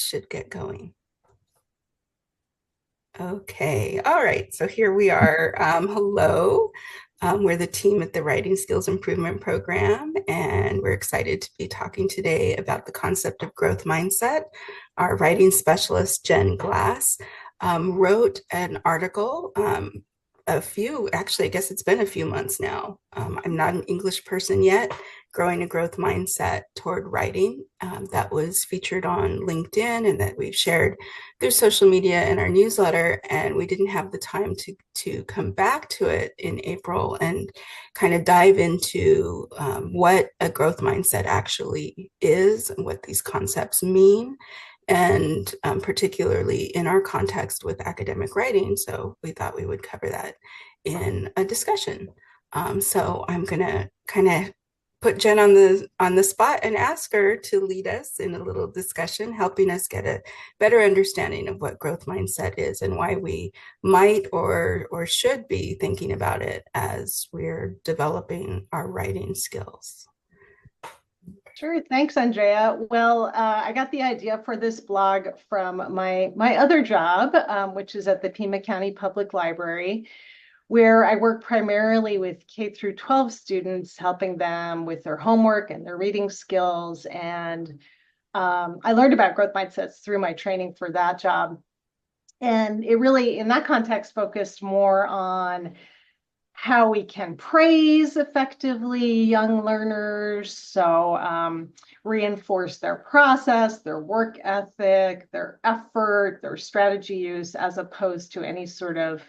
should get going. Okay, all right. So here we are. Hello. We're the team at the Writing Skills Improvement Program, and we're excited to be talking today about the concept of growth mindset. Our writing specialist, Jen Glass, wrote an article actually, I guess it's been a few months now. I'm not an English person yet, growing a growth mindset toward writing. That was featured on LinkedIn and that we've shared through social media and our newsletter. And we didn't have the time to come back to it in April and kind of dive into what a growth mindset actually is and what these concepts mean, and particularly in our context with academic writing. So we thought we would cover that in a discussion. So I'm going to kind of put Jen on the spot and ask her to lead us in a little discussion, helping us get a better understanding of what growth mindset is and why we might or should be thinking about it as we're developing our writing skills. Sure. Thanks, Andrea. Well, I got the idea for this blog from my other job, which is at the Pima County Public Library, where I work primarily with K through 12 students, helping them with their homework and their reading skills. And I learned about growth mindsets through my training for that job. And it really, in that context, focused more on how we can praise effectively young learners. So reinforce their process, their work ethic, their effort, their strategy use, as opposed to any sort of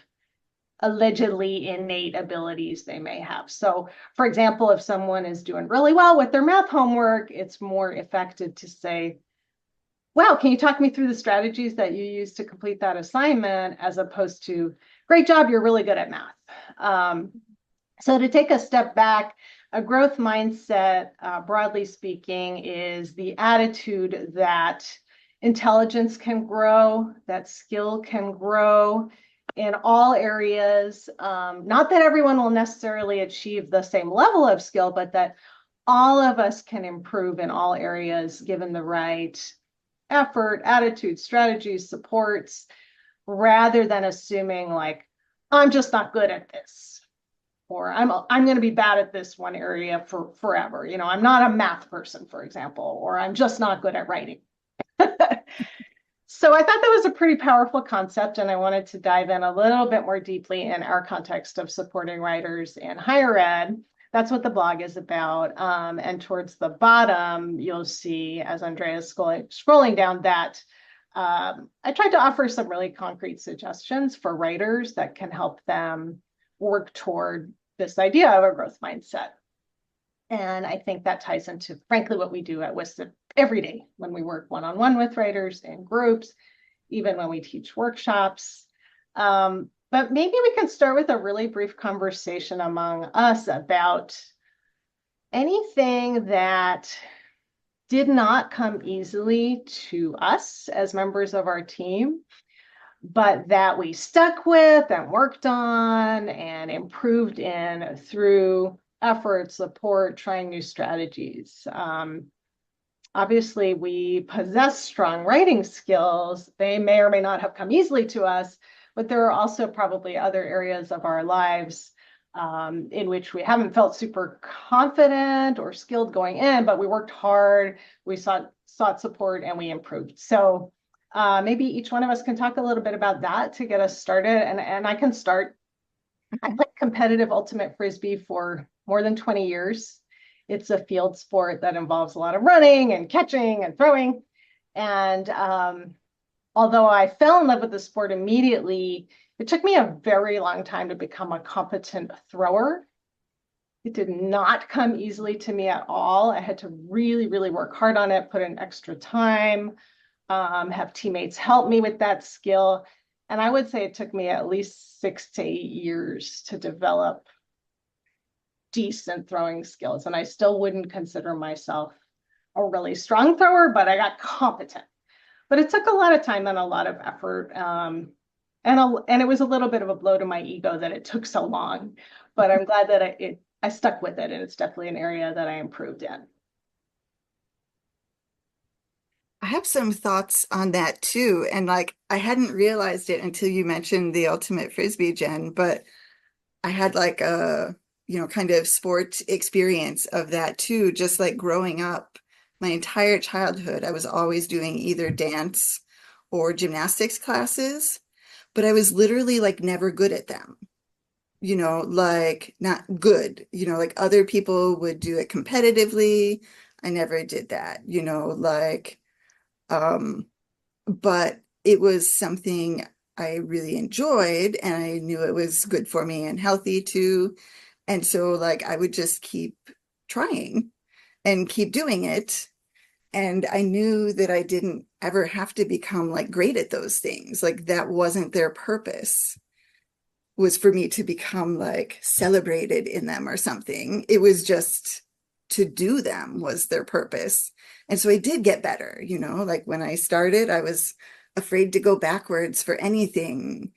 allegedly innate abilities they may have. So for example, if someone is doing really well with their math homework, it's more effective to say, wow, can you talk me through the strategies that you use to complete that assignment, as opposed to, great job, you're really good at math. So to take a step back, a growth mindset, broadly speaking, is the attitude that intelligence can grow, that skill can grow in all areas. Not that everyone will necessarily achieve the same level of skill, but that all of us can improve in all areas given the right effort, attitude, strategies, supports, rather than assuming like, I'm just not good at this, or I'm going to be bad at this one area for forever. You know, I'm not a math person, for example, or I'm just not good at writing. So I thought that was a pretty powerful concept, and I wanted to dive in a little bit more deeply in our context of supporting writers in higher ed. That's what the blog is about. And towards the bottom, you'll see, as Andrea's scrolling down, that I tried to offer some really concrete suggestions for writers that can help them work toward this idea of a growth mindset. And I think that ties into, frankly, what we do at WSIP every day when we work one-on-one with writers in groups, even when we teach workshops. But maybe we can start with a really brief conversation among us about anything that did not come easily to us as members of our team, but that we stuck with and worked on and improved in through effort, support, trying new strategies. Obviously, we possess strong writing skills. They may or may not have come easily to us, but there are also probably other areas of our lives in which we haven't felt super confident or skilled going in, but we worked hard, we sought support, and we improved. So maybe each one of us can talk a little bit about that to get us started. And I can start. I played competitive ultimate frisbee for more than 20 years. It's a field sport that involves a lot of running and catching and throwing. And although I fell in love with the sport immediately, it took me a very long time to become a competent thrower. It did not come easily to me at all. I had to really, really work hard on it, put in extra time, have teammates help me with that skill. And I would say it took me at least 6 to 8 years to develop decent throwing skills. And I still wouldn't consider myself a really strong thrower, but I got competent. But it took a lot of time and a lot of effort. And it was a little bit of a blow to my ego that it took so long. But I'm glad that I stuck with it. And it's definitely an area that I improved in. I have some thoughts on that too. And like, I hadn't realized it until you mentioned the ultimate frisbee, Jen, but I had like a, kind of sport experience of that too. Just like growing up, my entire childhood, I was always doing either dance or gymnastics classes, but I was literally like never good at them. Like not good, like other people would do it competitively. I never did that, like, um, but it was something I really enjoyed and I knew it was good for me and healthy too. And so like I would just keep trying and keep doing it. And I knew that I didn't ever have to become like great at those things. Like that wasn't their purpose, was for me to become like celebrated in them or something. It was just to do them was their purpose. And so I did get better, like when I started, I was afraid to go backwards for anything.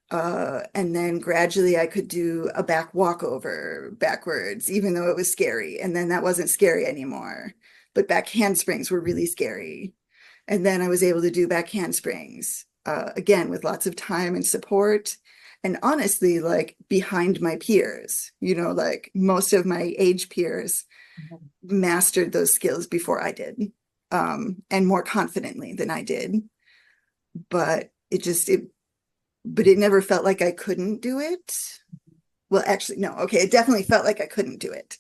And then gradually I could do a back walkover backwards, even though it was scary. And then that wasn't scary anymore. But back handsprings were really scary. And then I was able to do back handsprings, again, with lots of time and support. And honestly, like behind my peers, like most of my age peers mastered those skills before I did, and more confidently than I did. But but it never felt like I couldn't do it. Well, actually, no. Okay, it definitely felt like I couldn't do it,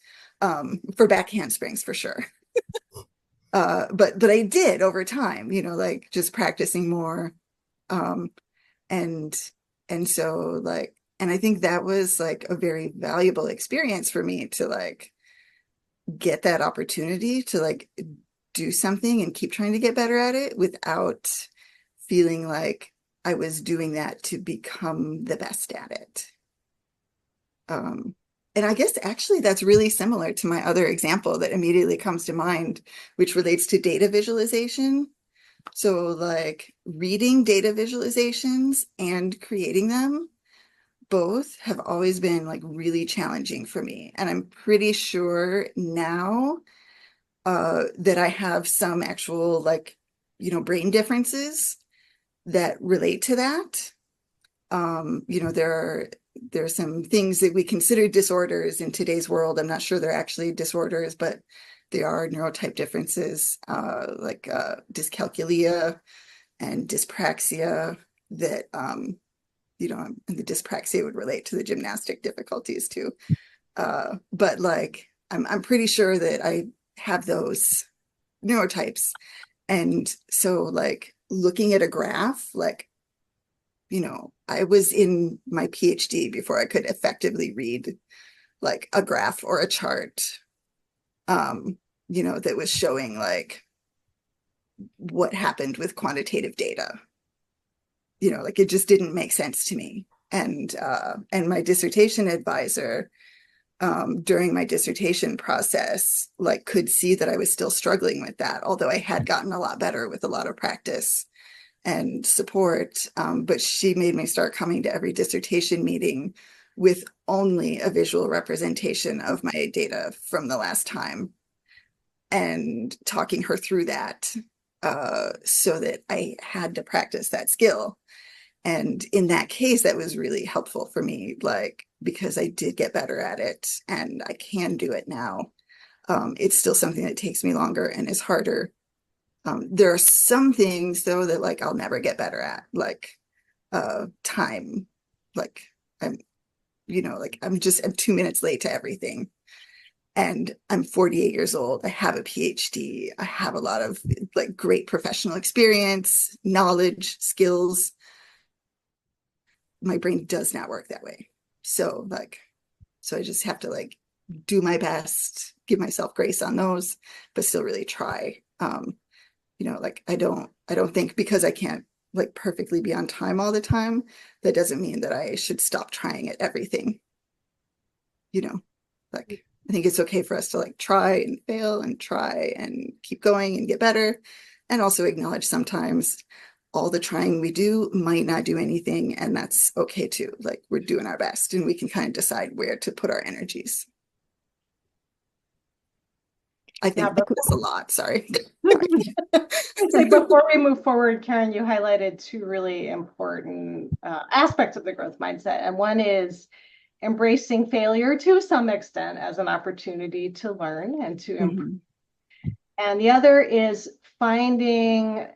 for back handsprings for sure. But I did over time, like just practicing more, um, and and so like, and I think that was like a very valuable experience for me to like get that opportunity to like do something and keep trying to get better at it without feeling like I was doing that to become the best at it. Um, and I guess actually that's really similar to my other example that immediately comes to mind, which relates to data visualization. So, like reading data visualizations and creating them both have always been like really challenging for me. And I'm pretty sure now, that I have some actual like, brain differences that relate to that. There are some things that we consider disorders in today's world. I'm not sure they're actually disorders, but they are neurotype differences, like dyscalculia and dyspraxia that, and the dyspraxia would relate to the gymnastic difficulties too. But like, I'm pretty sure that I have those neurotypes. And so like looking at a graph, like, I was in my PhD before I could effectively read like a graph or a chart, that was showing like what happened with quantitative data. Like it just didn't make sense to me. And my dissertation advisor, during my dissertation process, like could see that I was still struggling with that, although I had gotten a lot better with a lot of practice and support. But she made me start coming to every dissertation meeting with only a visual representation of my data from the last time and talking her through that, so that I had to practice that skill. And in that case, that was really helpful for me, like, because I did get better at it and I can do it now. It's still something that takes me longer and is harder. There are some things though that like I'll never get better at, like time. Like I'm, like I'm 2 minutes late to everything. And I'm 48 years old. I have a PhD. I have a lot of like great professional experience, knowledge, skills. My brain does not work that way. So like, so I just have to like do my best, give myself grace on those, but still really try. Like I don't think because I can't like perfectly be on time all the time, that doesn't mean that I should stop trying at everything. you know like I think it's okay for us to like try and fail and try and keep going and get better, and also acknowledge sometimes all the trying we do might not do anything, and that's okay too. Like we're doing our best and we can kind of decide where to put our energies. I Now, think that's a lot. Sorry. I'd say before we move forward, Karen, you highlighted two really important aspects of the growth mindset. And one is embracing failure to some extent as an opportunity to learn and to improve. Mhm. And the other is finding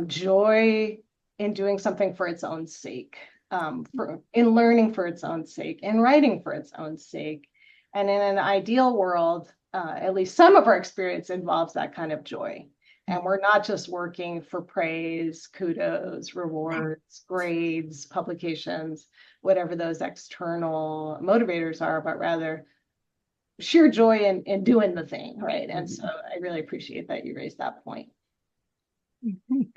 joy in doing something for its own sake, in learning for its own sake, in writing for its own sake. And in an ideal world, at least some of our experience involves that kind of joy. And we're not just working for praise, kudos, rewards, grades, publications, whatever those external motivators are, but rather sheer joy in doing the thing, right? And so I really appreciate that you raised that point. Mhm.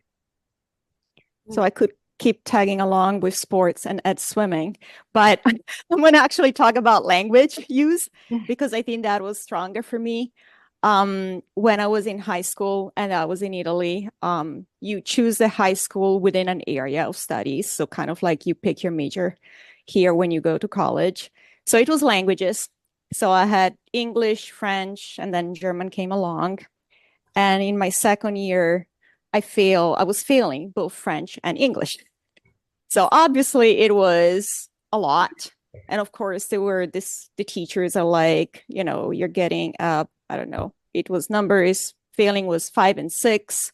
So I could keep tagging along with sports and Ed swimming, but I'm going to actually talk about language use because I think that was stronger for me. When I was in high school and I was in Italy, you choose the high school within an area of studies. So kind of like you pick your major here when you go to college. So it was languages. So I had English, French, and then German came along. And in my second year, I was failing both French and English. So obviously it was a lot. And of course the teachers are like, you're getting I don't know, it was numbers, failing was 5 and 6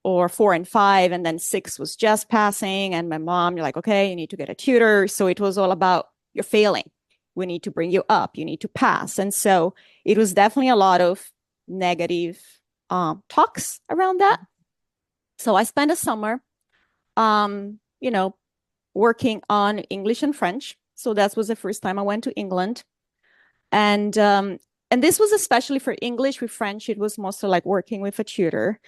or 4 and 5, and then 6 was just passing. And my mom, you're like, okay, you need to get a tutor. So it was all about you're failing. We need to bring you up. You need to pass. And so it was definitely a lot of negative talks around that. So I spent a summer, um, you know, working on English and French. So that was the first time I went to England. And this was especially for English. With French, it was mostly like working with a tutor.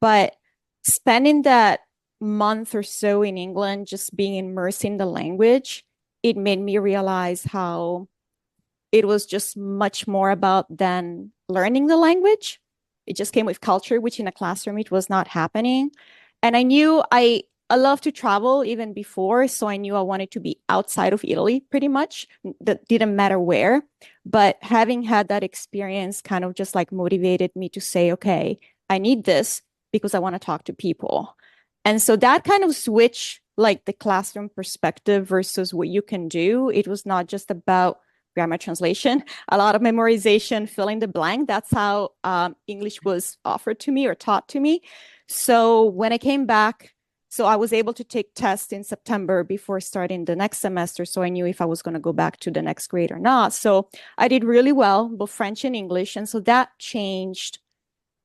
But spending that month or so in England, just being immersed in the language, it made me realize how it was just much more about than learning the language. It just came with culture, which in a classroom, it was not happening. And I knew I love to travel even before. So I knew I wanted to be outside of Italy pretty much. That didn't matter where. But having had that experience kind of just like motivated me to say, okay, I need this because I want to talk to people. And so that kind of switch, like the classroom perspective versus what you can do. It was not just about grammar translation, a lot of memorization, fill in the blank. That's how English was offered to me or taught to me. So when I came back, so I was able to take tests in September before starting the next semester. So I knew if I was going to go back to the next grade or not. So I did really well, both French and English. And so that changed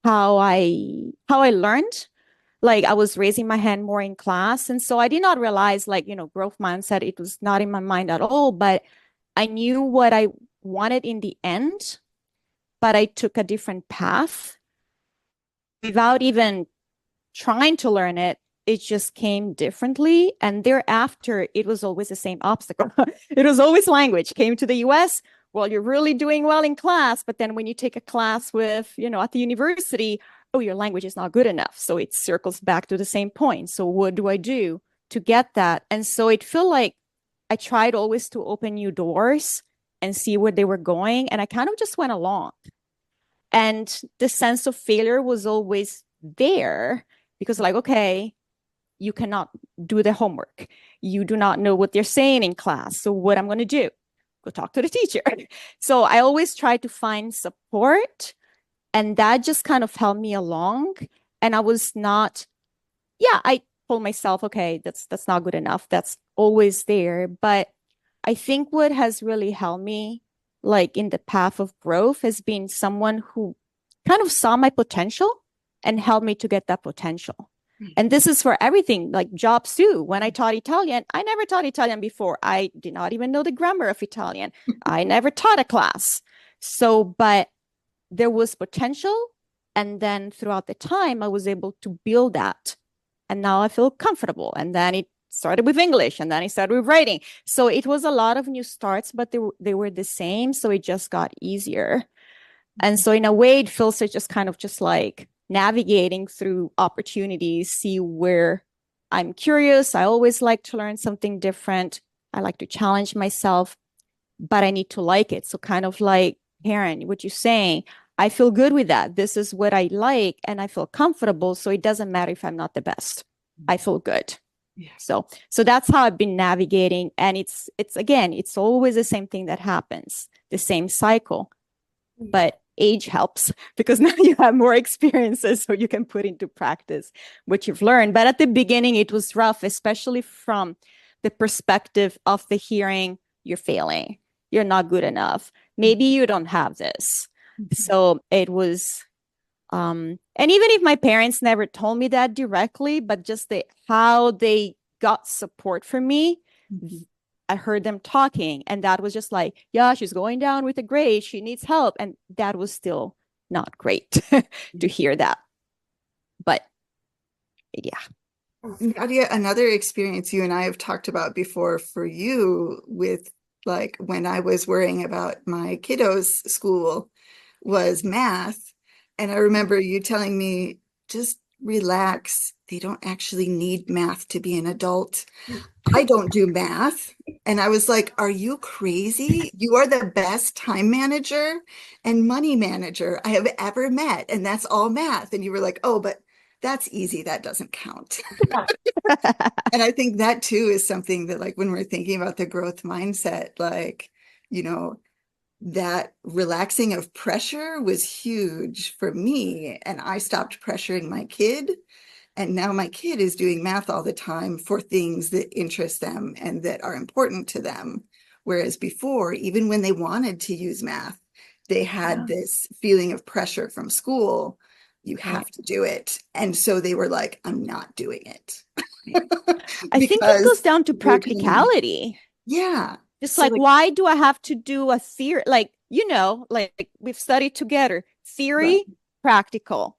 how I learned. Like I was raising my hand more in class. And so I did not realize like, growth mindset, it was not in my mind at all, but I knew what I wanted in the end, but I took a different path without even trying to learn it. It just came differently. And thereafter, it was always the same obstacle. It was always language. Came to the US, well, you're really doing well in class. But then when you take a class with, at the university, oh, your language is not good enough. So it circles back to the same point. So what do I do to get that? And so it felt like I tried always to open new doors and see where they were going. And I kind of just went along. And the sense of failure was always there because, like, okay, you cannot do the homework. You do not know what they're saying in class. So what I'm going to do? Go talk to the teacher. So I always try to find support. And that just kind of helped me along. And I was not, I told myself, okay, that's not good enough. That's always there. But I think what has really helped me, like in the path of growth, has been someone who kind of saw my potential and helped me to get that potential. And this is for everything, like jobs too. When I taught Italian, I never taught Italian before. I did not even know the grammar of Italian. I never taught a class. So, but there was potential. And then throughout the time, I was able to build that. And now I feel comfortable. And then it started with English and then I started with writing. So it was a lot of new starts, but they were the same. So it just got easier. And so in a way, it feels like just like navigating through opportunities, see where I'm curious. I always like to learn something different. I like to challenge myself, but I need to like it. So kind of like, Karen, what you're saying, I feel good with that. This is what I like and I feel comfortable. So it doesn't matter if I'm not the best. I feel good. Yeah. So that's how I've been navigating. And it's again, it's always the same thing that happens, the same cycle. But age helps because now you have more experiences, so you can put into practice what you've learned. But at the beginning, it was rough, especially from the perspective of the hearing, you're failing, you're not good enough, maybe you don't have this. So it was, and even if my parents never told me that directly, but just how they got support from me, I heard them talking, and that was just like, yeah, she's going down with a grade, she needs help. And that was still not great to hear that. But yeah. Nadia, another experience you and I have talked about before for you with like when I was worrying about my kiddos' school was math. And I remember you telling me, just relax. They don't actually need math to be an adult. I don't do math. And I was like, are you crazy? You are the best time manager and money manager I have ever met. And that's all math. And you were like, oh, but that's easy. That doesn't count. And I think that too is something that, like, when we're thinking about the growth mindset, like, you know, that relaxing of pressure was huge for me. And I stopped pressuring my kid. And now my kid is doing math all the time for things that interest them and that are important to them. Whereas before, even when they wanted to use math, they had this feeling of pressure from school. You have to do it. And so they were like, I'm not doing it. I think it goes down to they're being- practicality. Yeah. Just So, like, why do I have to do a theory? Like, like we've studied together, theory, practical.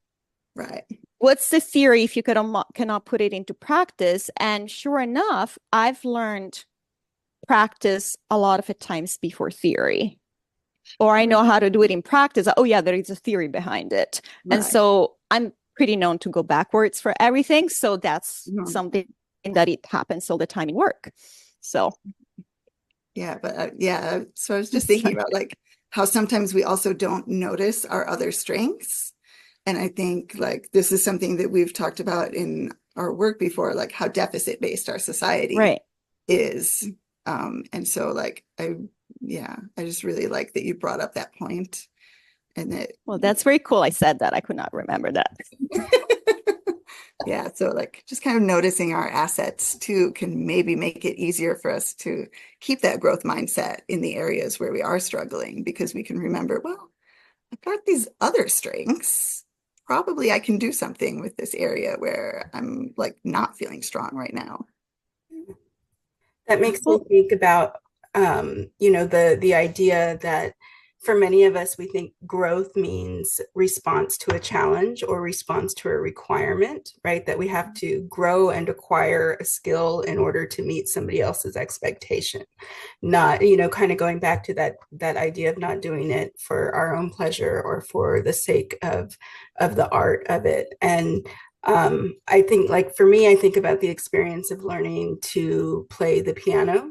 Right. What's the theory if you cannot put it into practice? And sure enough, I've learned practice a lot of the times before theory. Or I know how to do it in practice. Oh yeah, there is a theory behind it. And so I'm pretty known to go backwards for everything. So that's something that it happens all the time in work. So yeah, but so I was just thinking about like how sometimes we also don't notice our other strengths. And I think like this is something that we've talked about in our work before, like how deficit based our society is. And so like I just really like that you brought up that point. And that, well, that's very cool. I said that. I could not remember that. Yeah, so like just kind of noticing our assets too can maybe make it easier for us to keep that growth mindset in the areas where we are struggling, because we can remember, well, I've got these other strengths. Probably I can do something with this area where I'm like not feeling strong right now. That makes me think about, the idea that for many of us, we think growth means response to a challenge or response to a requirement, right? That we have to grow and acquire a skill in order to meet somebody else's expectation. Not, kind of going back to that idea of not doing it for our own pleasure or for the sake of the art of it. And I think, like, for me, I think about the experience of learning to play the piano.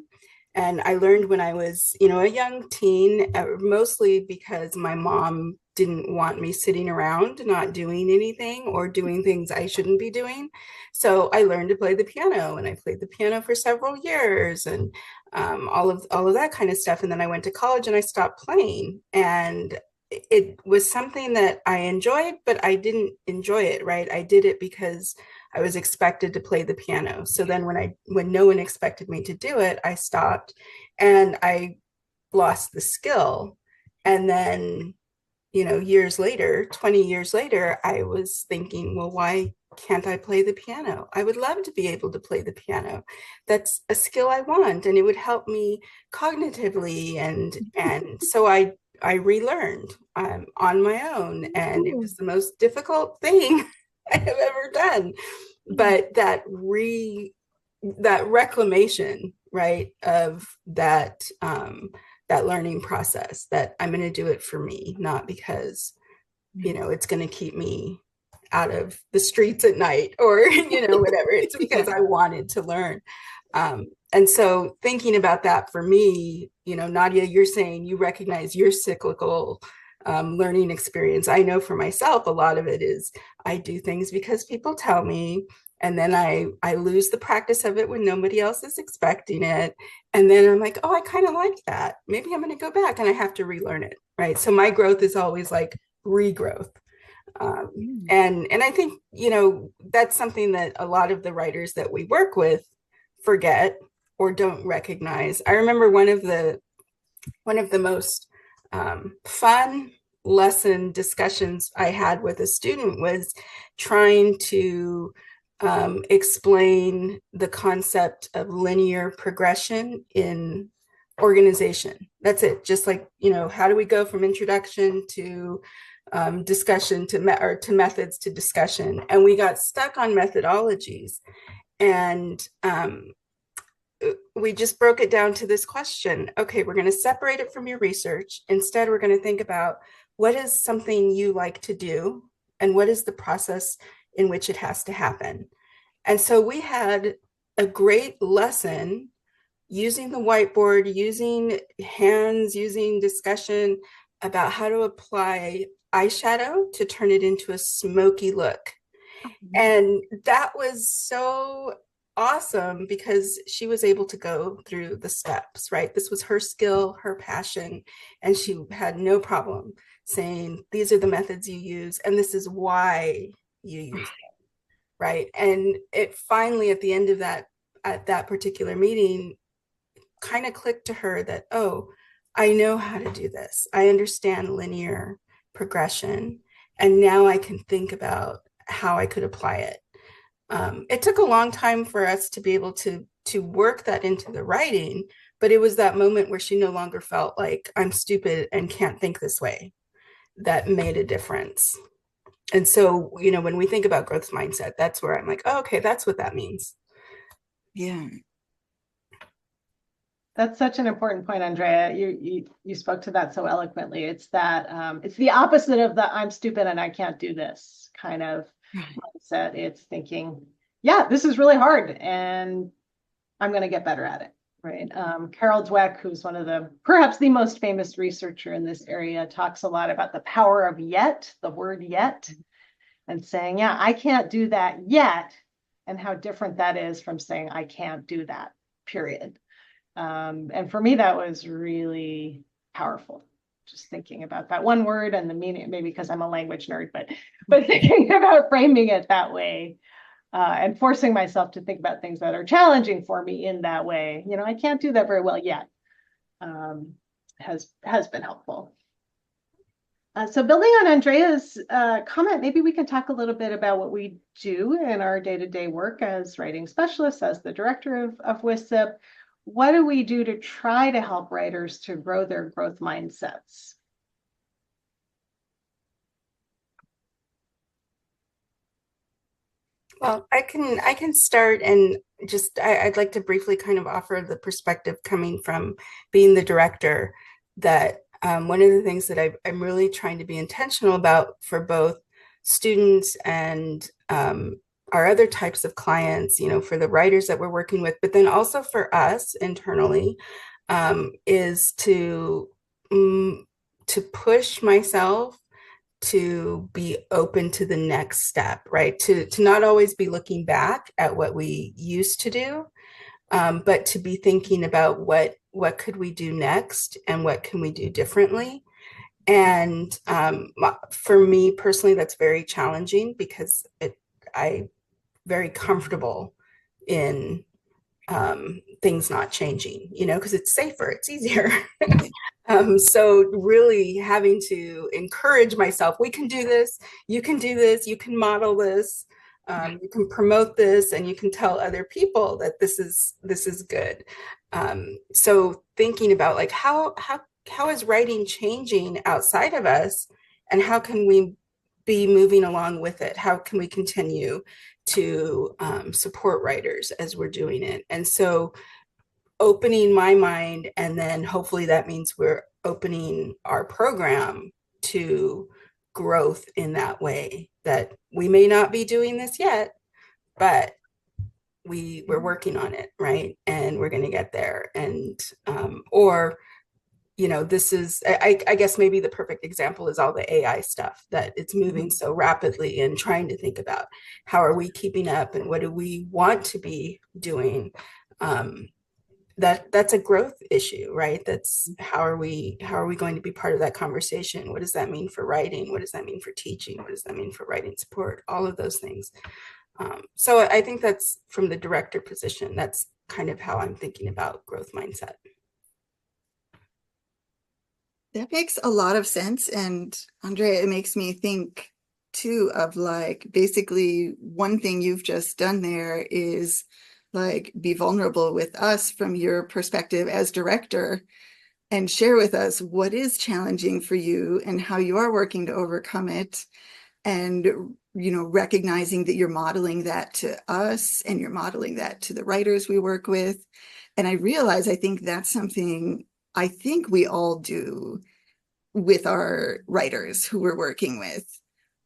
And I learned when I was, a young teen, mostly because my mom didn't want me sitting around, not doing anything or doing things I shouldn't be doing. So I learned to play the piano, and I played the piano for several years, and all of that kind of stuff. And then I went to college and I stopped playing. And it was something that I enjoyed, but I didn't enjoy it, right? I did it because I was expected to play the piano. So then when no one expected me to do it, I stopped and I lost the skill. And then, years later, 20 years later, I was thinking, well, why can't I play the piano? I would love to be able to play the piano. That's a skill I want, and it would help me cognitively. And so I relearned on my own, and it was the most difficult thing I have ever done. But that reclamation, right, of that learning process, that I'm going to do it for me, not because it's going to keep me out of the streets at night or whatever. It's because I wanted to learn. And so thinking about that for me, Nadia, you're saying you recognize your cyclical learning experience. I know for myself, a lot of it is I do things because people tell me, and then I lose the practice of it when nobody else is expecting it. And then I'm like, oh, I kind of like that. Maybe I'm going to go back and I have to relearn it, right? So my growth is always like regrowth. And I think, you know, that's something that a lot of the writers that we work with forget or don't recognize. I remember one of the most fun lesson discussions I had with a student was trying to explain the concept of linear progression in organization. That's it. Just like, you know, how do we go from introduction to discussion to methods to discussion? And we got stuck on methodologies. And we just broke it down to this question. Okay, we're going to separate it from your research. Instead, we're going to think about what is something you like to do and what is the process in which it has to happen. And so we had a great lesson using the whiteboard, using hands, using discussion about how to apply eyeshadow to turn it into a smoky look. And that was so awesome because she was able to go through the steps, right? This was her skill, her passion, and she had no problem saying, these are the methods you use, and this is why you use them, right? And it finally, at the end of that, at that particular meeting, kind of clicked to her that, oh, I know how to do this. I understand linear progression, and now I can think about how I could apply it. It took a long time for us to be able to work that into the writing, but it was that moment where she no longer felt like I'm stupid and can't think this way that made a difference. And so, you know, when we think about growth mindset, that's where I'm like, oh, okay, that's what that means. Yeah. That's such an important point, Andrea. You spoke to that so eloquently. It's that it's the opposite of the I'm stupid and I can't do this kind of mindset. It's thinking, yeah, this is really hard and I'm going to get better at it, right? Carol Dweck, who's one of the perhaps the most famous researcher in this area, talks a lot about the power of yet, the word yet, and saying, yeah, I can't do that yet, and how different that is from saying I can't do that, period. And for me, that was really powerful. Just thinking about that one word and the meaning, maybe because I'm a language nerd, but thinking about framing it that way and forcing myself to think about things that are challenging for me in that way. You know, I can't do that very well yet. Has been helpful. So building on Andrea's comment, maybe we can talk a little bit about what we do in our day-to-day work as writing specialists, as the director of WSIP. What do we do to try to help writers to grow their growth mindsets? Well, I can start and just I'd like to briefly kind of offer the perspective coming from being the director that one of the things that I'm really trying to be intentional about for both students and our other types of clients, you know, for the writers that we're working with, but then also for us internally, is to push myself to be open to the next step, right? To not always be looking back at what we used to do, but to be thinking about what could we do next and what can we do differently. And for me personally, that's very challenging because I very comfortable in things not changing, you know, because it's safer, it's easier. So really having to encourage myself, we can do this, you can do this, you can model this, you can promote this, and you can tell other people that this is good. So thinking about like how is writing changing outside of us, and how can we be moving along with it? How can we continue to support writers as we're doing it? And so opening my mind, and then hopefully that means we're opening our program to growth in that way, that we may not be doing this yet, but we're working on it, right? And we're going to get there. And or this is, I guess maybe the perfect example is all the AI stuff that it's moving so rapidly, and trying to think about how are we keeping up and what do we want to be doing. That's a growth issue, right? That's how are we going to be part of that conversation? What does that mean for writing? What does that mean for teaching? What does that mean for writing support? All of those things. So I think that's from the director position. That's kind of how I'm thinking about growth mindset. That makes a lot of sense. And Andrea, it makes me think too of like basically one thing you've just done there is like be vulnerable with us from your perspective as director and share with us what is challenging for you and how you are working to overcome it. And, recognizing that you're modeling that to us and you're modeling that to the writers we work with. And I think that's something I think we all do with our writers who we're working with,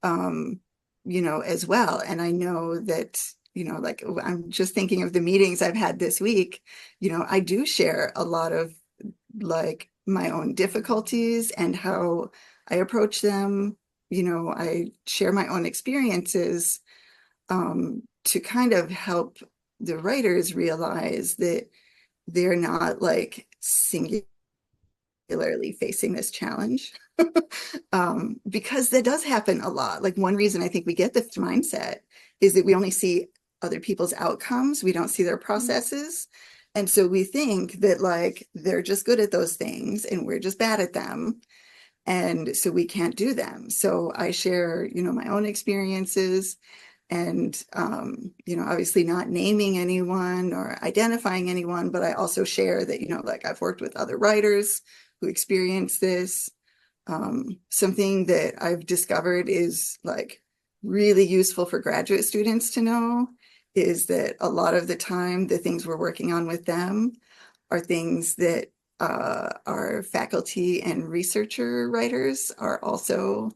as well. And I know that, like I'm just thinking of the meetings I've had this week, I do share a lot of like my own difficulties and how I approach them. I share my own experiences to kind of help the writers realize that they're not like singularly facing this challenge. Because that does happen a lot. Like one reason I think we get this mindset is that we only see other people's outcomes. We don't see their processes. And so we think that like they're just good at those things and we're just bad at them. And so we can't do them. So I share, my own experiences and, obviously not naming anyone or identifying anyone, but I also share that, like I've worked with other writers who experience this. Something that I've discovered is like really useful for graduate students to know is that a lot of the time, the things we're working on with them are things that our faculty and researcher writers are also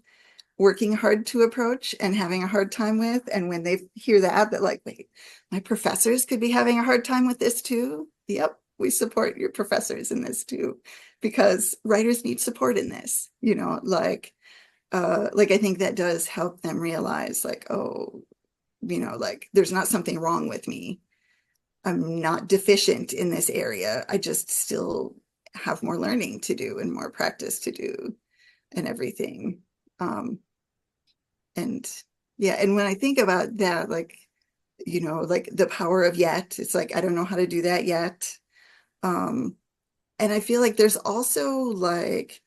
working hard to approach and having a hard time with. And when they hear that like, wait, my professors could be having a hard time with this too. Yep, we support your professors in this too, because writers need support in this, like I think that does help them realize like, oh, like there's not something wrong with me. I'm not deficient in this area. I just still have more learning to do and more practice to do and everything. And yeah, and when I think about that, like, like the power of yet, it's like, I don't know how to do that yet. And I feel like there's also like,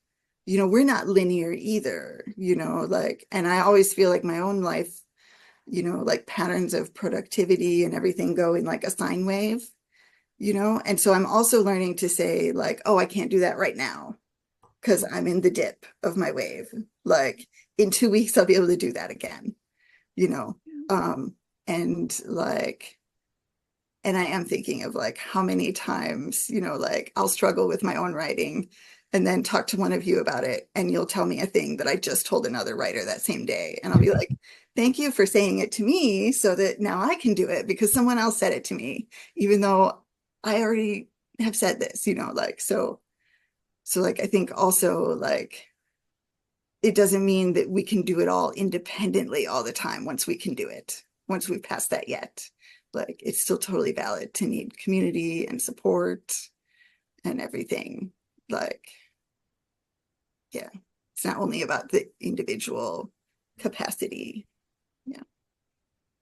we're not linear either, like, and I always feel like my own life, like patterns of productivity and everything go in like a sine wave, and so I'm also learning to say like, oh, I can't do that right now because I'm in the dip of my wave. Like in 2 weeks, I'll be able to do that again, you know? And like, and I am thinking of like how many times, like I'll struggle with my own writing and then talk to one of you about it. And you'll tell me a thing that I just told another writer that same day. And I'll be like, thank you for saying it to me so that now I can do it because someone else said it to me, even though I already have said this, like, so like, I think also like, it doesn't mean that we can do it all independently all the time once we can do it, once we've passed that yet. Like, it's still totally valid to need community and support and everything. Like, yeah, it's not only about the individual capacity. Yeah.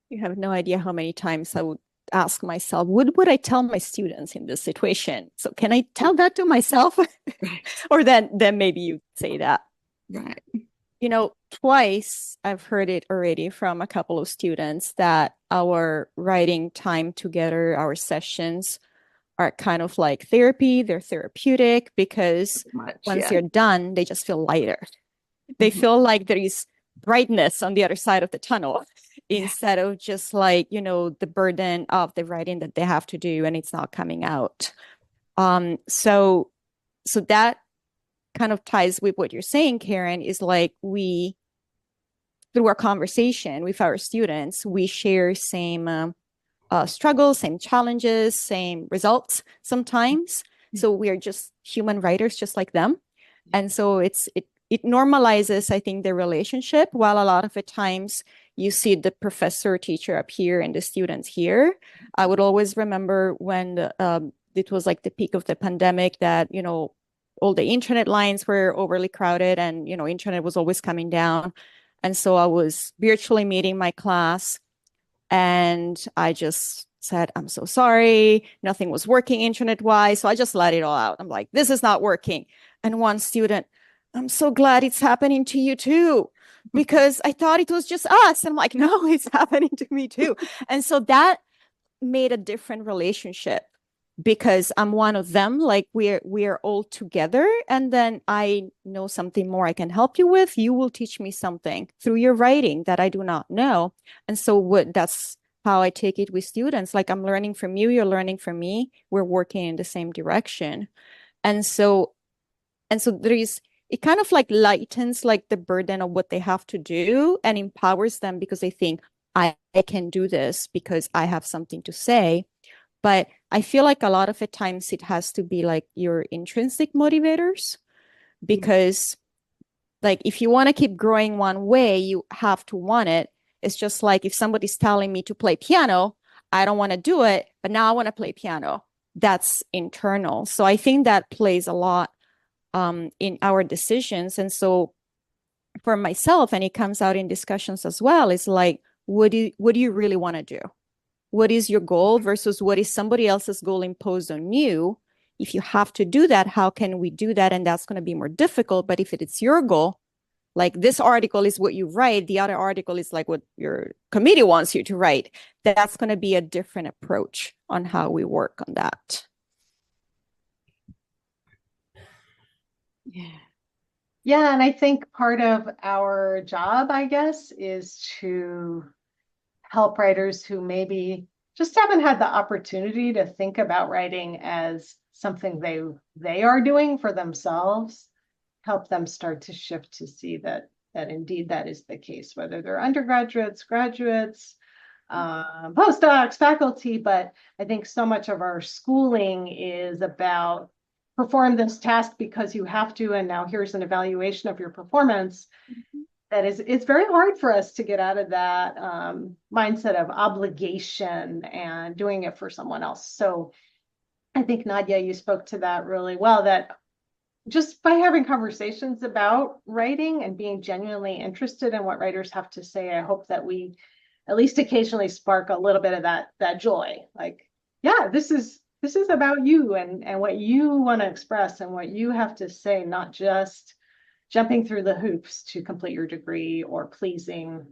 You have no idea how many times I would ask myself, what would I tell my students in this situation? So can I tell that to myself? Right. Or then maybe you say that. Right. Twice I've heard it already from a couple of students that our writing time together, our sessions are kind of like therapy. They're therapeutic because once you're done, they just feel lighter. They feel like there is brightness on the other side of the tunnel instead of just like, the burden of the writing that they have to do and it's not coming out. So that kind of ties with what you're saying, Karen, is like through our conversation with our students, we share same struggles, same challenges, same results sometimes. So we're just human writers, just like them. And so it normalizes, I think, the relationship, while a lot of the times you see the professor teacher up here and the students here. I would always remember when it was like the peak of the pandemic that, all the internet lines were overly crowded and, internet was always coming down. And so I was virtually meeting my class and I just said, I'm so sorry. Nothing was working internet wise. So I just let it all out. I'm like, this is not working. And one student, I'm so glad it's happening to you too, because I thought it was just us. And I'm like, no, it's happening to me too. And so that made a different relationship because I'm one of them. Like we're all together. And then I know something more I can help you with. You will teach me something through your writing that I do not know. And so that's how I take it with students. Like I'm learning from you, you're learning from me. We're working in the same direction. And so it kind of like lightens like the burden of what they have to do and empowers them because they think I can do this because I have something to say. But I feel like a lot of the times it has to be like your intrinsic motivators, because like if you want to keep growing one way, you have to want it. It's just like if somebody's telling me to play piano, I don't want to do it, but now I want to play piano. That's internal. So I think that plays a lot in our decisions. And so for myself, and it comes out in discussions as well, is like, what do you really want to do? What is your goal versus what is somebody else's goal imposed on you? If you have to do that, how can we do that? And that's going to be more difficult. But if it's your goal, like this article is what you write, the other article is like what your committee wants you to write, that's going to be a different approach on how we work on that. Yeah. Yeah, and I think part of our job, I guess, is to help writers who maybe just haven't had the opportunity to think about writing as something they are doing for themselves, help them start to shift to see that indeed that is the case, whether they're undergraduates, graduates, postdocs, faculty. But I think so much of our schooling is about perform this task because you have to, and now here's an evaluation of your performance. That is, it's very hard for us to get out of that mindset of obligation and doing it for someone else. So I think, Nadia, you spoke to that really well, that just by having conversations about writing and being genuinely interested in what writers have to say, I hope that we at least occasionally spark a little bit of that joy. Like, yeah, this is about you and what you want to express and what you have to say, not just jumping through the hoops to complete your degree or pleasing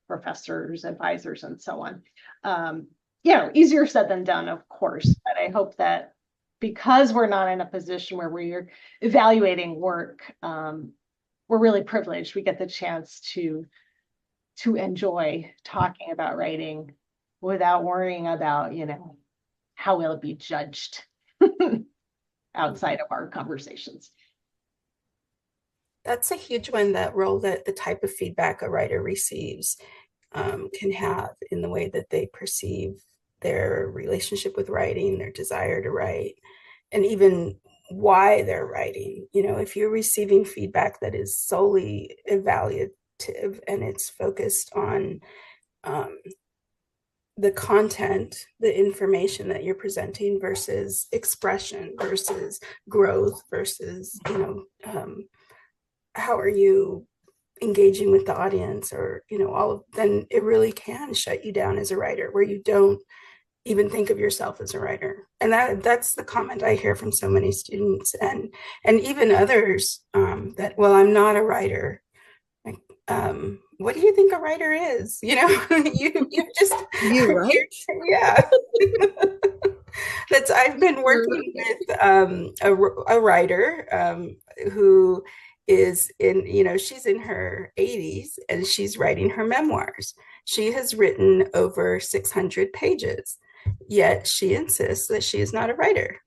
professors, advisors, and so on. Easier said than done, of course, but I hope that because we're not in a position where we're evaluating work, we're really privileged. We get the chance to enjoy talking about writing without worrying about, how will it be judged outside of our conversations. That's a huge one, that role that the type of feedback a writer receives can have in the way that they perceive their relationship with writing, their desire to write, and even why they're writing. If you're receiving feedback that is solely evaluative and it's focused on the content, the information that you're presenting versus expression versus growth versus, how are you engaging with the audience, or then it really can shut you down as a writer, where you don't even think of yourself as a writer. And that's the comment I hear from so many students and even others, that, well, I'm not a writer. Like, what do you think a writer is? You just You right? yeah. I've been working with a writer who is she's in her 80s and she's writing her memoirs. She has written over 600 pages, yet she insists that she is not a writer,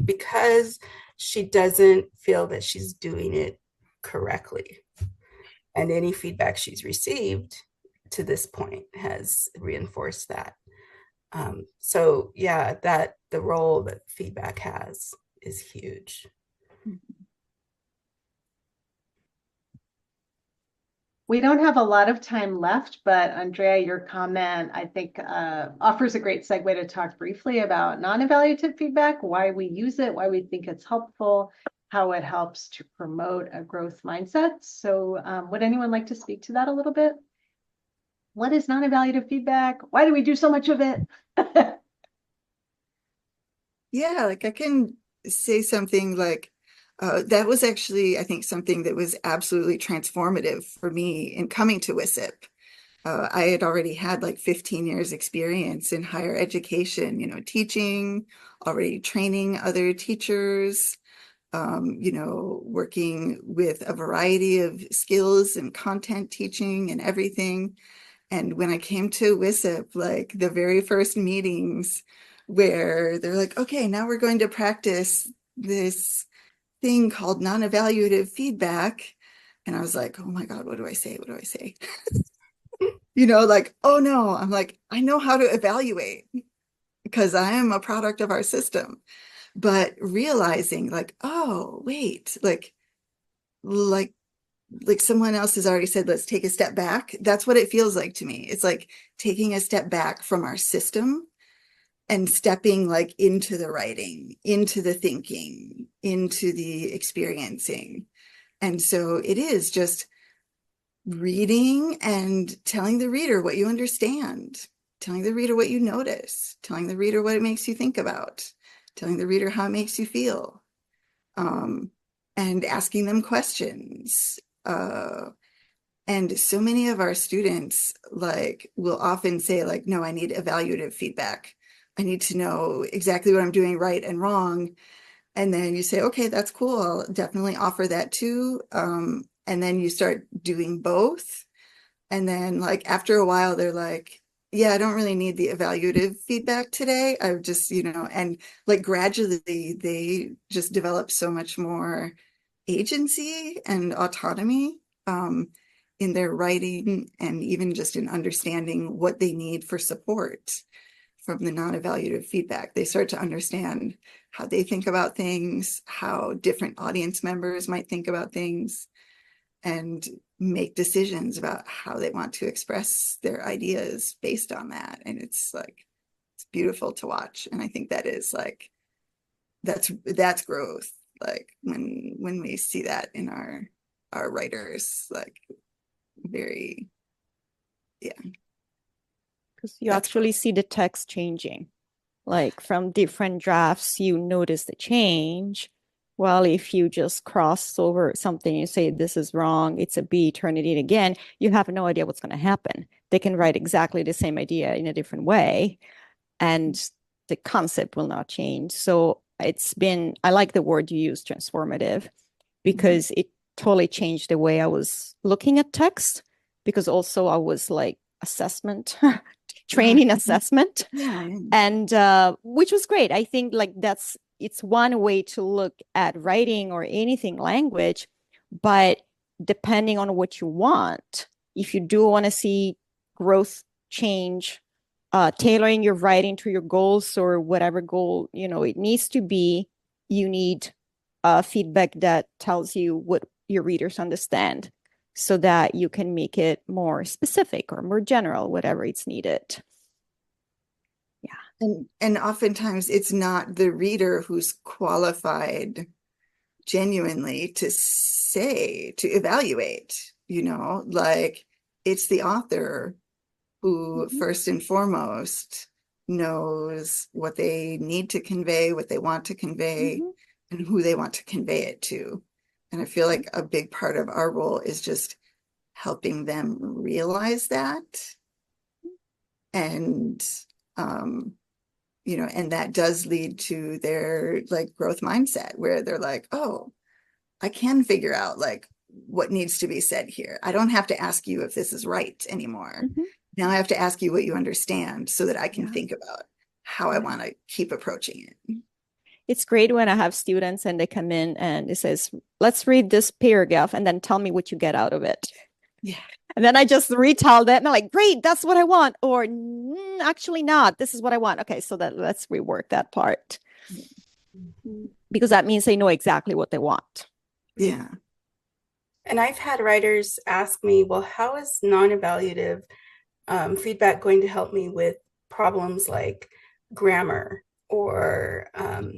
because she doesn't feel that she's doing it correctly. And any feedback she's received to this point has reinforced that. So yeah, that the role that feedback has is huge. We don't have a lot of time left, but Andrea, your comment, I think, offers a great segue to talk briefly about non-evaluative feedback, why we use it, why we think it's helpful, how it helps to promote a growth mindset. So would anyone like to speak to that a little bit? What is non-evaluative feedback? Why do we do so much of it? Yeah, like I can say something like that was actually, I think, something that was absolutely transformative for me in coming to WSIP. I had already had like 15 years experience in higher education, teaching, already training other teachers, working with a variety of skills and content teaching and everything. And when I came to WSIP, like the very first meetings where they're like, okay, now we're going to practice this thing called non-evaluative feedback. And I was like, oh my God, what do I say? What do I say? Like, oh no, I'm like, I know how to evaluate because I am a product of our system. But realizing like, oh, wait, like someone else has already said, let's take a step back. That's what it feels like to me. It's like taking a step back from our system and stepping like into the writing, into the thinking, into the experiencing. And so it is just reading and telling the reader what you understand, telling the reader what you notice, telling the reader what it makes you think about, telling the reader how it makes you feel, and asking them questions. And so many of our students like will often say like, no, I need evaluative feedback. I need to know exactly what I'm doing right and wrong. And then you say, okay, that's cool. I'll definitely offer that too. And then you start doing both. And then like after a while, they're like, yeah, I don't really need the evaluative feedback today. I've just, and like gradually they just develop so much more agency and autonomy in their writing and even just in understanding what they need for support from the non-evaluative feedback. They start to understand how they think about things, how different audience members might think about things, and make decisions about how they want to express their ideas based on that. And it's like, it's beautiful to watch. And I think that is like, that's growth. Like when we see that in our writers, like very, yeah. Because you actually see the text changing. Like from different drafts, you notice the change. Well, if you just cross over something, you say, this is wrong, it's a B, turn it in again, you have no idea what's going to happen. They can write exactly the same idea in a different way, and the concept will not change. So I like the word you use, transformative, because it totally changed the way I was looking at text, because also I was like assessment training assessment. Yeah. And which was great. I think like it's one way to look at writing or anything language, but depending on what you want, if you do want to see growth, change, tailoring your writing to your goals or whatever goal it needs to be, you need feedback that tells you what your readers understand, so that you can make it more specific or more general, whatever it's needed. Yeah. And oftentimes it's not the reader who's qualified genuinely to evaluate, like it's the author who first and foremost knows what they need to convey, what they want to convey, and who they want to convey it to. And I feel like a big part of our role is just helping them realize that. And, and that does lead to their like growth mindset where they're like, oh, I can figure out like what needs to be said here. I don't have to ask you if this is right anymore. Now I have to ask you what you understand so that I can think about how I want to keep approaching it. It's great when I have students and they come in and it says, let's read this paragraph and then tell me what you get out of it. Yeah. And then I just retell that and I'm like, great, that's what I want. Or actually not, this is what I want. Okay, so let's rework that part. because that means they know exactly what they want. Yeah. And I've had writers ask me, well, how is non-evaluative feedback going to help me with problems like grammar or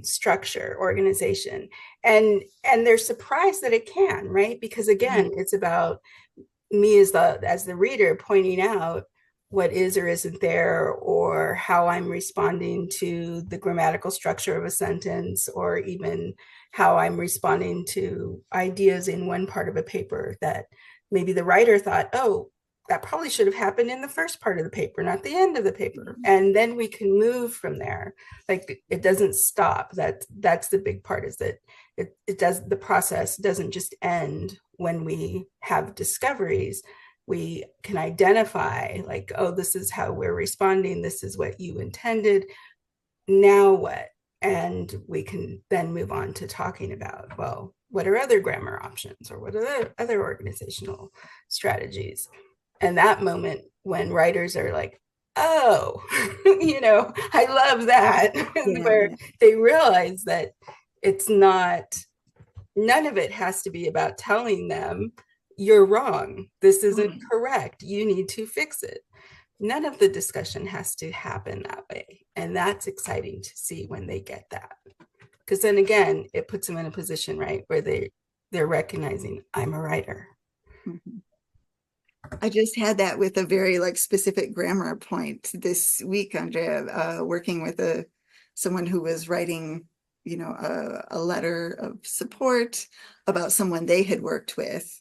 structure, organization? And they're surprised that it can, right? Because again, it's about me as the reader pointing out what is or isn't there, or how I'm responding to the grammatical structure of a sentence, or even how I'm responding to ideas in one part of a paper that maybe the writer thought, oh, that probably should have happened in the first part of the paper, not the end of the paper. And then we can move from there. Like it doesn't stop. That's the big part, is that it does, the process doesn't just end when we have discoveries. We can identify like, oh, this is how we're responding, this is what you intended, now what? And we can then move on to talking about, well, what are other grammar options, or what are other organizational strategies? And that moment when writers are like, oh, I love that, where Yeah. they realize that it's not, none of it has to be about telling them you're wrong, this isn't correct, you need to fix it. None of the discussion has to happen that way. And that's exciting to see when they get that. Because then again, it puts them in a position, right, where they're recognizing, I'm a writer. Mhm. I just had that with a very like specific grammar point this week, Andrea, working with someone who was writing, a letter of support about someone they had worked with.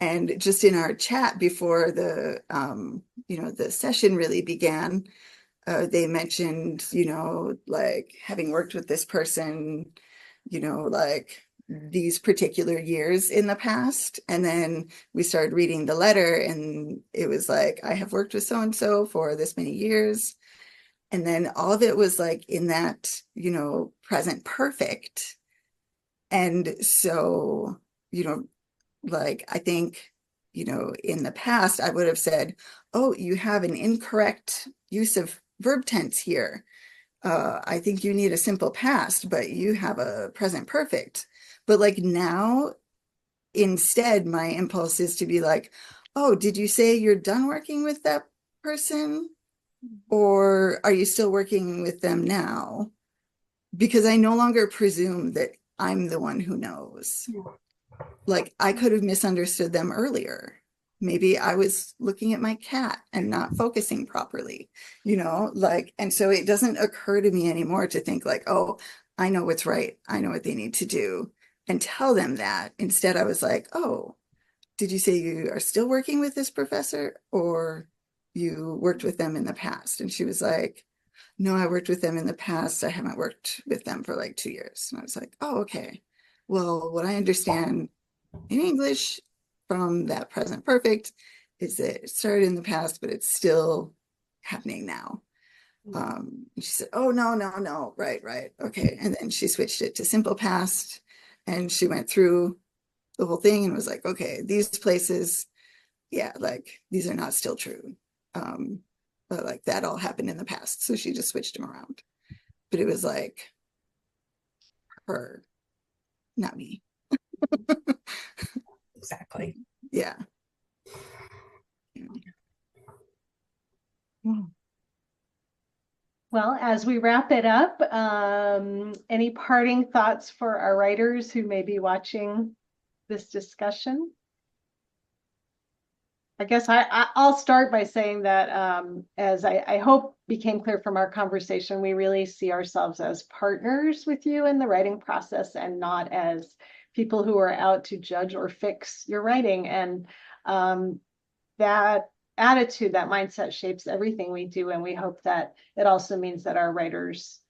And just in our chat before the session really began, they mentioned, like having worked with this person, like these particular years in the past. And then we started reading the letter, and it was like, I have worked with so-and-so for this many years. And then all of it was like in that, present perfect. And so, like, I think, in the past, I would have said, oh, you have an incorrect use of verb tense here. I think you need a simple past, but you have a present perfect. But like now, instead, my impulse is to be like, oh, did you say you're done working with that person? Or are you still working with them now? Because I no longer presume that I'm the one who knows. Like I could have misunderstood them earlier. Maybe I was looking at my cat and not focusing properly, and so it doesn't occur to me anymore to think like, oh, I know what's right. I know what they need to do, and tell them that. Instead, I was like, oh, did you say you are still working with this professor, or you worked with them in the past? And she was like, no, I worked with them in the past. I haven't worked with them for like 2 years. And I was like, oh, okay. Well, what I understand in English from that present perfect is that it started in the past, but it's still happening now. And she said, oh, no, no, no. Right, right. Okay. And then she switched it to simple past, and she went through the whole thing and was like, okay, these places, yeah, like these are not still true. But like that all happened in the past. So she just switched them around. But it was like her, not me. Exactly. Yeah. Well, as we wrap it up, any parting thoughts for our writers who may be watching this discussion? I guess I'll start by saying that as I hope became clear from our conversation, we really see ourselves as partners with you in the writing process, and not as people who are out to judge or fix your writing. And that attitude, that mindset shapes everything we do. And we hope that it also means that our writers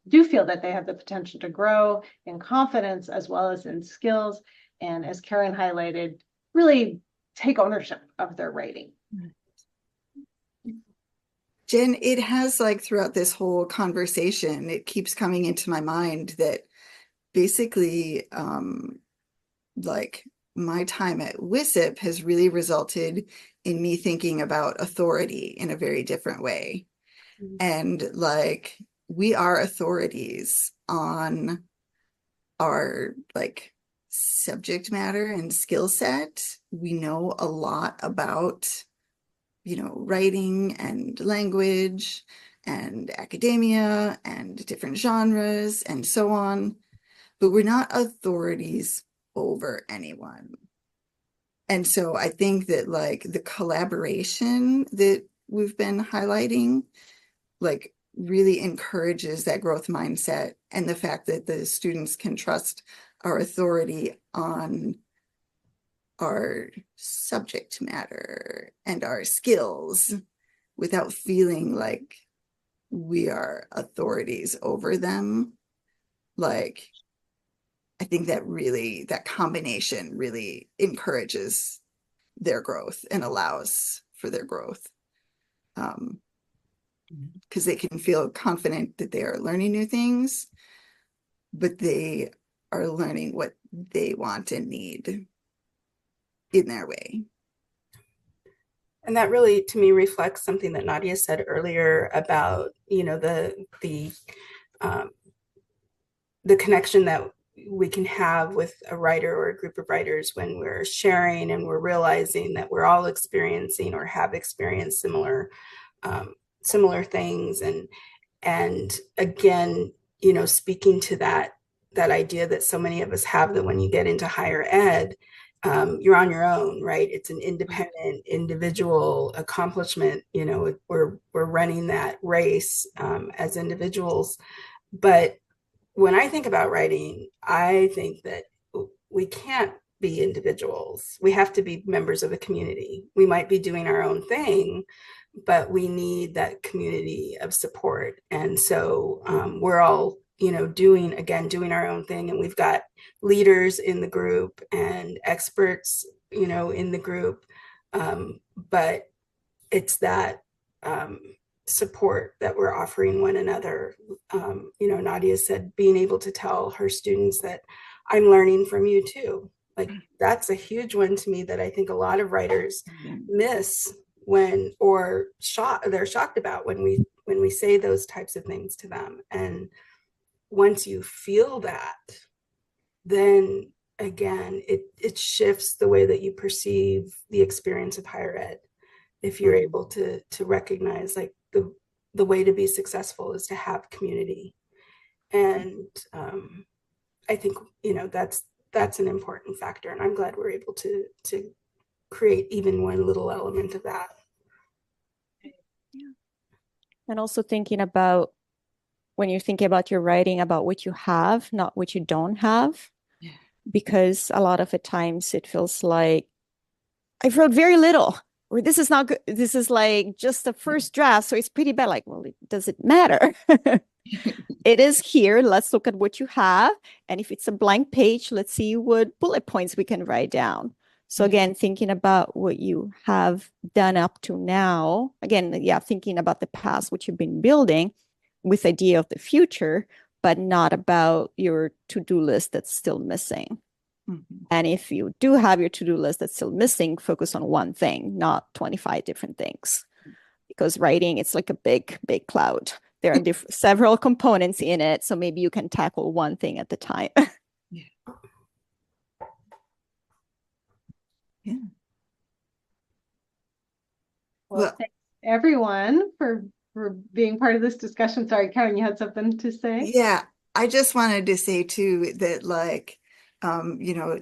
do feel that they have the potential to grow in confidence as well as in skills. And as Karen highlighted, really take ownership of their writing. Jen, it has like throughout this whole conversation, it keeps coming into my mind that basically like my time at WSIP has really resulted in me thinking about authority in a very different way. And like we are authorities on our like subject matter and skill set. We know a lot about, writing and language and academia and different genres and so on, but we're not authorities over anyone. And so I think that like the collaboration that we've been highlighting, like really encourages that growth mindset and the fact that the students can trust our authority on our subject matter and our skills without feeling like we are authorities over them. Like, I think that combination really encourages their growth and allows for their growth. Because they can feel confident that they are learning new things, but they are learning what they want and need in their way. And that really, to me, reflects something that Nadia said earlier about, um, the connection that we can have with a writer or a group of writers when we're sharing and we're realizing that we're all experiencing or have experienced similar things. And again, speaking to that idea that so many of us have, that when you get into higher ed, you're on your own, right? It's an independent individual accomplishment. We're running that race as individuals. But when I think about writing, I think that we can't be individuals. We have to be members of a community. We might be doing our own thing, but we need that community of support. And so we're all, doing our own thing. And we've got leaders in the group and experts, in the group. But it's that support that we're offering one another. Nadia said, being able to tell her students that I'm learning from you too. Like, that's a huge one to me that I think a lot of writers miss they're shocked about when we say those types of things to them. And once you feel that, then again, it shifts the way that you perceive the experience of higher ed. If you're able to recognize like the way to be successful is to have community. And I think, that's an important factor. And I'm glad we're able to create even one little element of that. Yeah. And also thinking about, when you're thinking about your writing, about what you have, not what you don't have. Yeah. Because a lot of the times it feels like I wrote very little, or this is not good. This is like just the first draft, so it's pretty bad. Like, well, does it matter? It is here. Let's look at what you have. And if it's a blank page, let's see what bullet points we can write down. So again, thinking about what you have done up to now, again, thinking about the past, what you've been building with idea of the future, but not about your to-do list that's still missing. Mm-hmm. And if you do have your to-do list that's still missing, focus on one thing, not 25 different things. Because writing, it's like a big, big cloud. There are several components in it, so maybe you can tackle one thing at the time. Yeah. Well, thanks everyone for being part of this discussion. Sorry, Karen, you had something to say? Yeah, I just wanted to say too that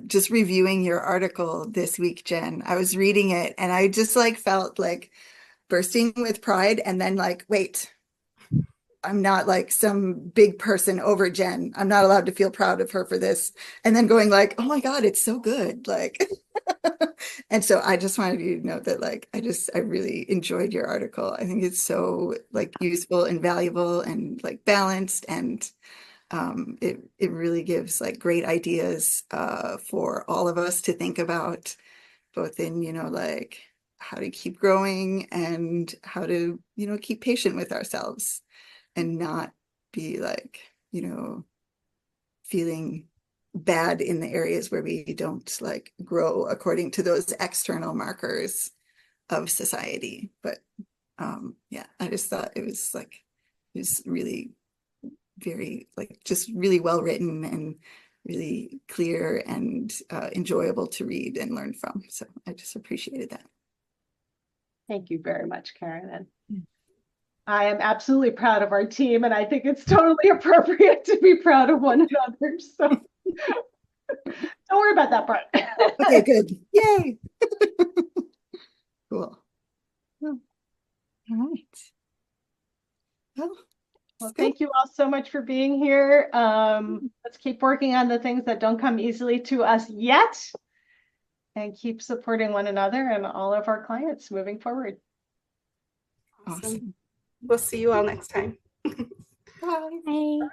just reviewing your article this week, Jen, I was reading it and I just felt like bursting with pride, and then wait, I'm not like some big person over Jen. I'm not allowed to feel proud of her for this. And then going oh my God, it's so good. And so I just wanted you to know that I really enjoyed your article. I think it's so useful and valuable and balanced, and it really gives great ideas for all of us to think about, both in how to keep growing and how to keep patient with ourselves and not be feeling bad in the areas where we don't grow according to those external markers of society. But I just thought it was really very like just really well written and really clear and enjoyable to read and learn from. So I just appreciated that. Thank you very much, Karen. And I am absolutely proud of our team, and I think it's totally appropriate to be proud of one another. So don't worry about that part. Okay, good. Yay. Cool. Well, all right. Well, thank you all so much for being here. Let's keep working on the things that don't come easily to us yet, and keep supporting one another and all of our clients moving forward. Awesome. We'll see you all next time. Bye. Bye. Bye.